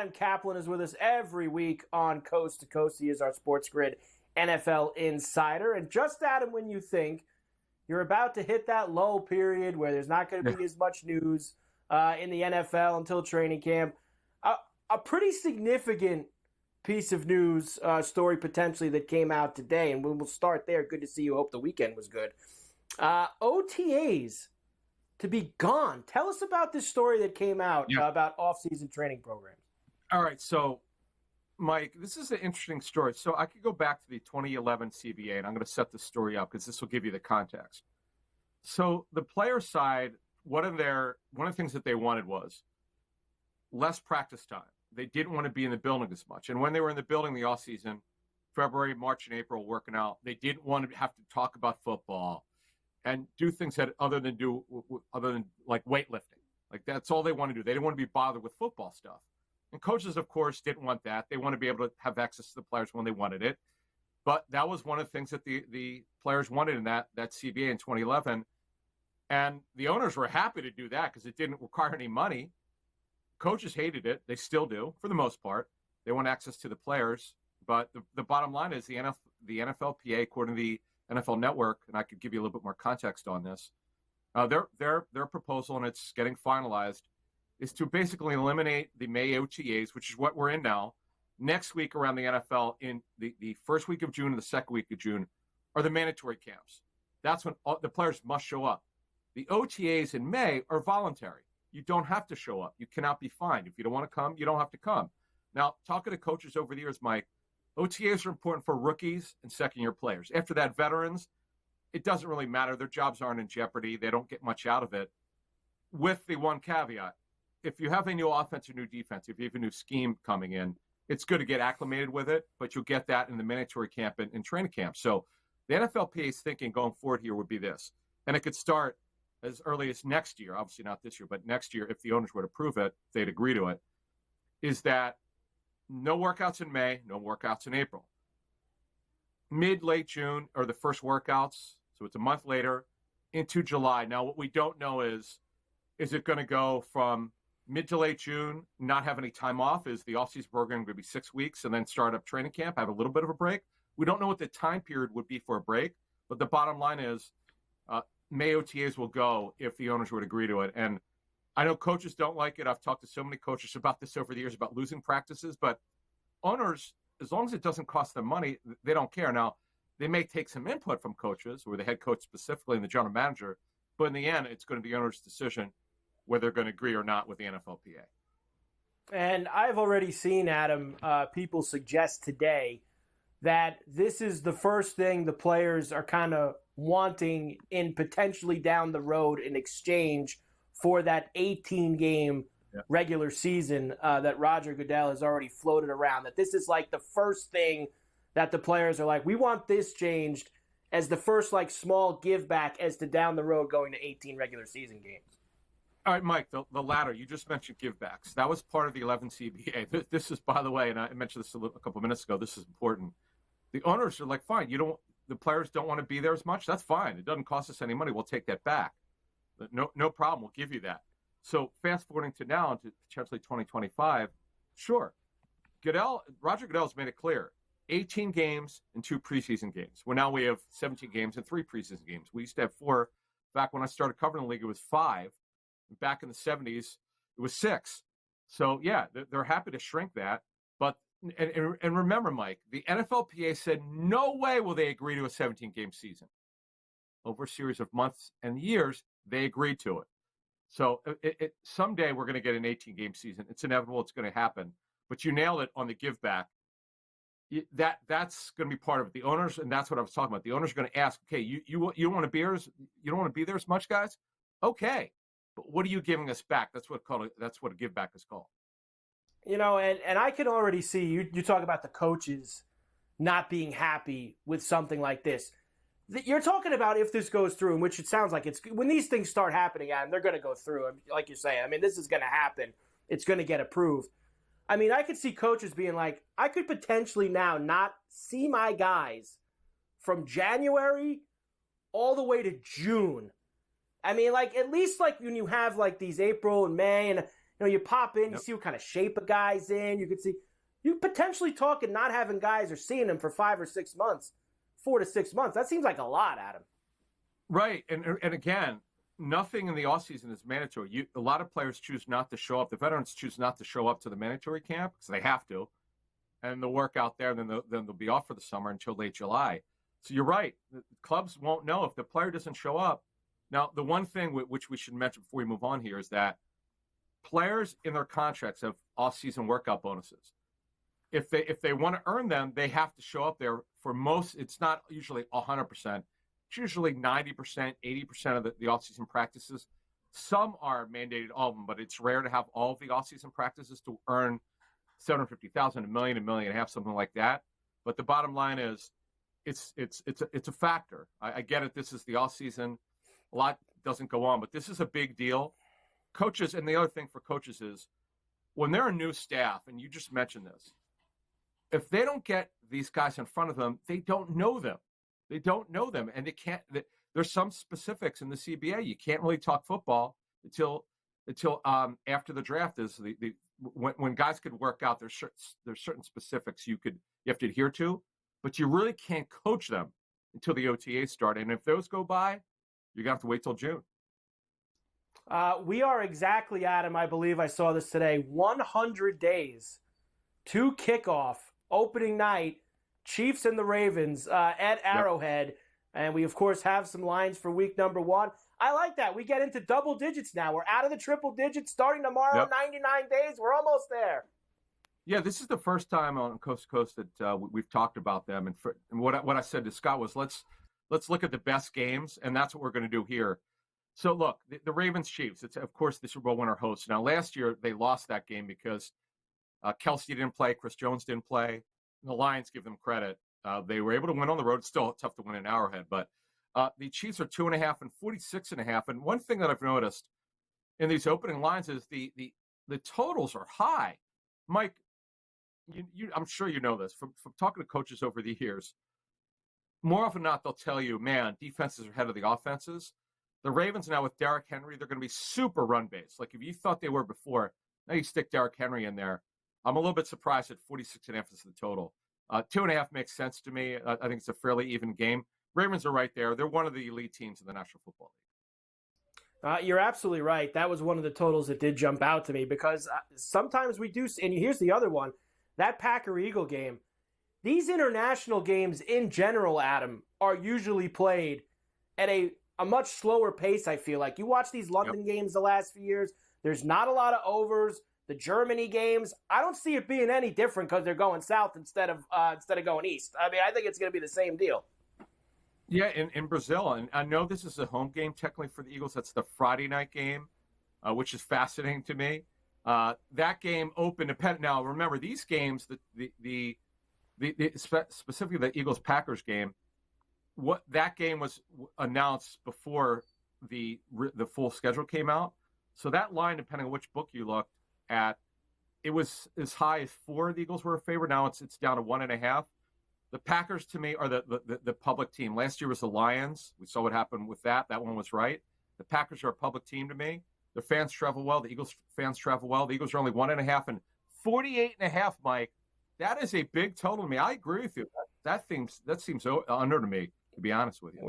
Adam Kaplan is with us every week on Coast to Coast. He is our SportsGrid NFL insider. And just, Adam, when you think you're about to hit that lull period where there's not going to be as much news in the NFL until training camp, a pretty significant piece of news story potentially that came out today, and we'll start there. Good to see you. Hope the weekend was good. OTAs to be gone. Tell us about this story that came out about off-season training programs. All right, so, Mike, this is an interesting story. So I could go back to the 2011 CBA, and I'm going to set the story up because this will give you the context. So the player side, one of the things that they wanted was less practice time. They didn't want to be in the building as much. And when they were in the building the offseason, February, March, and April working out, they didn't want to have to talk about football and do things that other than like weightlifting. Like that's all they want to do. They didn't want to be bothered with football stuff. And coaches, of course, didn't want that. They want to be able to have access to the players when they wanted it. But that was one of the things that the players wanted in that CBA in 2011. And the owners were happy to do that because it didn't require any money. Coaches hated it. They still do, for the most part. They want access to the players. But the bottom line is the NFLPA, according to the NFL Network, and I could give you a little bit more context on this, their proposal, and it's getting finalized, is to basically eliminate the May OTAs, which is what we're in now. Next week around the NFL, in the first week of June and the second week of June, are the mandatory camps. That's when the players must show up. The OTAs in May are voluntary. You don't have to show up. You cannot be fined. If you don't want to come, you don't have to come. Now, talking to coaches over the years, Mike, OTAs are important for rookies and second-year players. After that, veterans, it doesn't really matter. Their jobs aren't in jeopardy. They don't get much out of it. With the one caveat, if you have a new offense or new defense, if you have a new scheme coming in, it's good to get acclimated with it, but you'll get that in the mandatory camp and training camp. So the NFLPA's thinking going forward here would be this, and it could start as early as next year, obviously not this year, but next year, if the owners would approve it, they'd agree to it, is that no workouts in May, no workouts in April. Late June are the first workouts, so it's a month later, into July. Now, what we don't know is it going to go from mid to late June, not have any time off? Is the offseason program going to be 6 weeks and then start up training camp, have a little bit of a break? We don't know what the time period would be for a break, but the bottom line is May OTAs will go if the owners would agree to it. And I know coaches don't like it. I've talked to so many coaches about this over the years about losing practices, but owners, as long as it doesn't cost them money, they don't care. Now, they may take some input from coaches or the head coach specifically and the general manager, but in the end, it's going to be the owner's decision whether they're going to agree or not with the NFLPA. And I've already seen, Adam, people suggest today that this is the first thing the players are kind of wanting in potentially down the road in exchange for that 18-game regular season that Roger Goodell has already floated around, that this is like the first thing that the players are like, we want this changed as the first like small give back as to down the road going to 18 regular season games. All right, Mike, the latter, you just mentioned givebacks. That was part of the 11 CBA. This is, by the way, and I mentioned this a couple of minutes ago, this is important. The owners are like, fine, the players don't want to be there as much. That's fine. It doesn't cost us any money. We'll take that back. No problem. We'll give you that. So fast forwarding to now, to potentially 2025, sure. Roger Goodell's made it clear. 18 games and 2 preseason games. Well, now we have 17 games and 3 preseason games. We used to have 4. Back when I started covering the league, it was 5. Back in the 70s, it was 6. So, yeah, they're happy to shrink that. But and remember, Mike, the NFLPA said no way will they agree to a 17-game season. Over a series of months and years, they agreed to it. So someday we're going to get an 18-game season. It's inevitable. It's going to happen. But you nailed it on the give back. That's going to be part of it. The owners, and that's what I was talking about. The owners are going to ask, okay, you don't want to be there? You don't want to be there as much, guys? Okay. But what are you giving us back? That's what a give back is called. You know, and I can already see you talk about the coaches not being happy with something like this. You're talking about if this goes through, in which it sounds like it's when these things start happening, Adam, they're going to go through. Like you're saying, I mean, this is going to happen. It's going to get approved. I mean, I could see coaches being like, I could potentially now not see my guys from January all the way to June. I mean, like, at least like when you have like these April and May, and You pop in, you see what kind of shape a guy's in. You could see you potentially talking not having guys or seeing them for 5 or 6 months, 4 to 6 months. That seems like a lot, Adam. Right, and again, nothing in the offseason is mandatory. A lot of players choose not to show up. The veterans choose not to show up to the mandatory camp because they have to, and they'll work out there. Then they'll be off for the summer until late July. So you're right. The clubs won't know if the player doesn't show up. Now, the one thing which we should mention before we move on here is that players in their contracts have off-season workout bonuses. If they want to earn them, they have to show up there for most. It's not usually 100%. It's usually 90%, 80% of the off-season practices. Some are mandated, all of them, but it's rare to have all of the off-season practices to earn $750,000, $1 million, $1.5 million, something like that. But the bottom line is, it's a factor. I get it. This is the off-season. A lot doesn't go on, but this is a big deal. Coaches, and the other thing for coaches is when they're a new staff, and you just mentioned this, if they don't get these guys in front of them, they don't know them. They don't know them, and they can't. There's some specifics in the CBA. You can't really talk football until after the draft. Is when guys could work out. There's certain specifics you have to adhere to, but you really can't coach them until the OTAs start. And if those go by, you're gonna have to wait till June. We are exactly, Adam, I believe I saw this today, 100 days to kickoff opening night, Chiefs and the Ravens at Arrowhead. Yep. And we, of course, have some lines for week number 1. I like that. We get into double digits now. We're out of the triple digits starting tomorrow, 99 days. We're almost there. Yeah, this is the first time on Coast to Coast that we've talked about them. And what I said to Scott was let's look at the best games, and that's what we're going to do here. So, look, the Ravens-Chiefs, it's, of course, the Super Bowl winner hosts. Now, last year, they lost that game because Kelsey didn't play, Chris Jones didn't play. The Lions give them credit. They were able to win on the road. It's still tough to win in Arrowhead. But the Chiefs are 2.5 and 46.5. And one thing that I've noticed in these opening lines is the totals are high. Mike, I'm sure you know this. From talking to coaches over the years, more often than not, they'll tell you, man, defenses are ahead of the offenses. The Ravens now with Derrick Henry, they're going to be super run-based. Like if you thought they were before, now you stick Derrick Henry in there. I'm a little bit surprised at 46.5 is the total. 2.5 makes sense to me. I think it's a fairly even game. Ravens are right there. They're one of the elite teams in the National Football League. You're absolutely right. That was one of the totals that did jump out to me because sometimes we do, and here's the other one, that Packer-Eagle game. These international games in general, Adam, are usually played at a much slower pace, I feel like. You watch these London games the last few years, there's not a lot of overs. The Germany games, I don't see it being any different because they're going south instead of going east. I mean, I think it's going to be the same deal. Yeah, in Brazil, and I know this is a home game technically for the Eagles. That's the Friday night game, which is fascinating to me. That game opened. Now, remember these games, the specifically the Eagles-Packers game. What that game was announced before the full schedule came out. So that line, depending on which book you looked at, it was as high as 4. The Eagles were a favorite. Now it's down to 1.5. The Packers, to me, are the public team. Last year was the Lions. We saw what happened with that. That one was right. The Packers are a public team to me. Their fans travel well. The Eagles fans travel well. The Eagles are only 1.5 and 48.5. Mike, that is a big total to me. I agree with you. That seems under to me, to be honest with you.